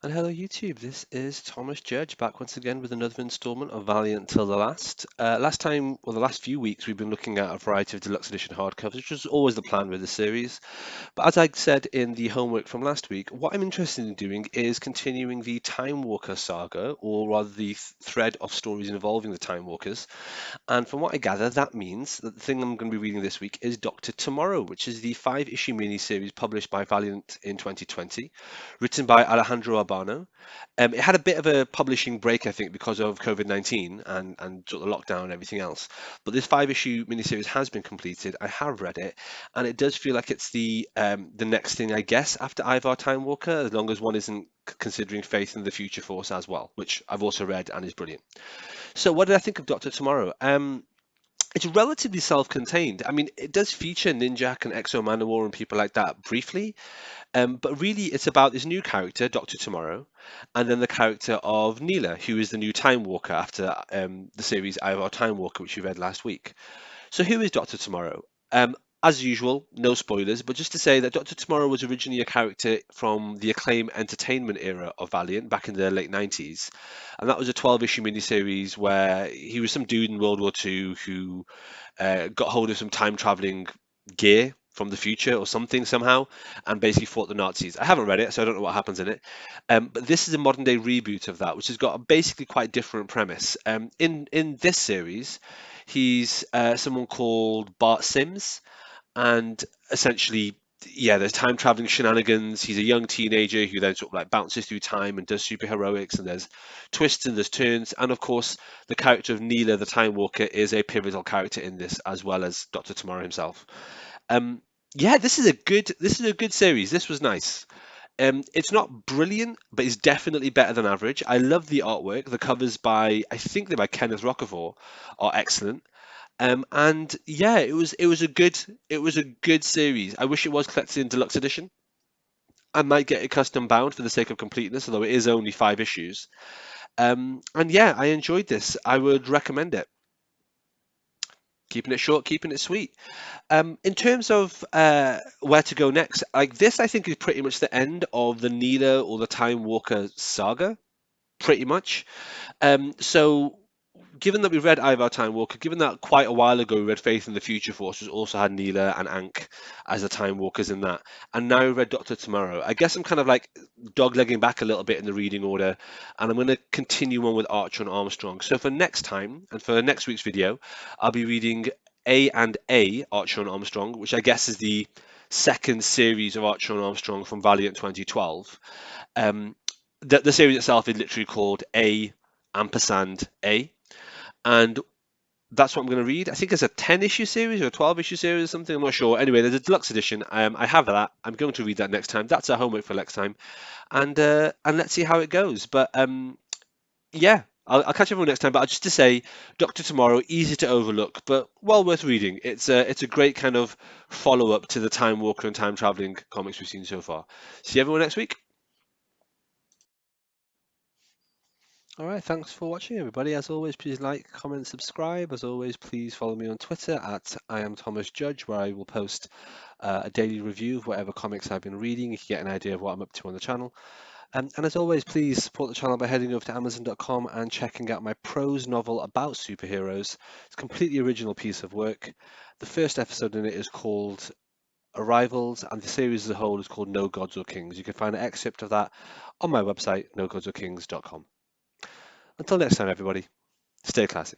And hello YouTube, this is Thomas Judge back once again with another installment of Valiant Till the Last. The last few weeks we've been looking at a variety of deluxe edition hardcovers, which was always the plan with the series. But as I said in the homework from last week, what I'm interested in doing is continuing the Time Walker saga, or rather the thread of stories involving the Time Walkers. And from what I gather, that means that the thing I'm going to be reading this week is Doctor Tomorrow, which is the 5-issue miniseries published by Valiant in 2020, written by Alejandro Albano. It had a bit of a publishing break, I think, because of COVID-19 and sort of the lockdown and everything else. But this 5-issue miniseries has been completed. I have read it, and it does feel like it's the next thing, I guess, after Ivar Time Walker, as long as one isn't considering Faith in the Future Force as well, which I've also read and is brilliant. So, what did I think of Doctor Tomorrow? It's relatively self-contained. I mean, it does feature Ninjak and Exo Manowar and people like that briefly, but really it's about this new character, Doctor Tomorrow, and then the character of Neela, who is the new Time Walker after the series Ivar Time Walker, which we read last week. So who is Doctor Tomorrow? As usual, no spoilers, but just to say that Doctor Tomorrow was originally a character from the Acclaim Entertainment era of Valiant back in the late 90s. And that was a 12-issue miniseries where he was some dude in World War II who got hold of some time traveling gear from the future or something somehow and basically fought the Nazis. I haven't read it, so I don't know what happens in it. But this is a modern day reboot of that, which has got a basically quite different premise. In this series, he's someone called Bart Sims, and essentially, yeah, there's time traveling shenanigans. He's a young teenager who then sort of like bounces through time and does superheroics, and there's twists and there's turns. And of course, the character of Neela, the Time Walker, is a pivotal character in this, as well as Doctor Tomorrow himself. Um, yeah, this is a good series. This was nice. It's not brilliant, but it's definitely better than average. I love the artwork. The covers by I think they're by Kenneth Rocafort are excellent. And yeah, it was a good series. I wish it was collected in deluxe edition. I might get it custom bound for the sake of completeness, although it is only 5 issues. And yeah, I enjoyed this. I would recommend it. Keeping it short, keeping it sweet. In terms of where to go next, like this, I think is pretty much the end of the Neela or the Time Walker saga, pretty much. So given that we read Ivar Time Walker, given that quite a while ago we read Faith in the Future Force, which also had Neela and Ankh as the Time Walkers in that, and now we read Doctor Tomorrow, I guess I'm kind of like doglegging back a little bit in the reading order, and I'm going to continue on with Archer and Armstrong. So for next time, and for next week's video, I'll be reading A&A, Archer and Armstrong, which I guess is the second series of Archer and Armstrong from Valiant 2012. Um, the series itself is literally called A ampersand A, and that's what I'm going to read. I think it's a 10-issue series or a 12-issue series or something. I'm not sure. Anyway, there's a deluxe edition. I have that. I'm going to read that next time. That's our homework for next time, and let's see how it goes. But yeah, I'll catch everyone next time. But just to say, Doctor Tomorrow, easy to overlook, but well worth reading. It's a great kind of follow up to the Time Walker and time traveling comics we've seen so far. See everyone next week. All right, thanks for watching, everybody. As always, please like, comment, subscribe. As always, please follow me on Twitter at I am Thomas Judge, where I will post a daily review of whatever comics I've been reading. You can get an idea of what I'm up to on the channel. And as always, please support the channel by heading over to Amazon.com and checking out my prose novel about superheroes. It's a completely original piece of work. The first episode in it is called Arrivals, and the series as a whole is called No Gods or Kings. You can find an excerpt of that on my website, nogodsorkings.com. Until next time, everybody, stay classy.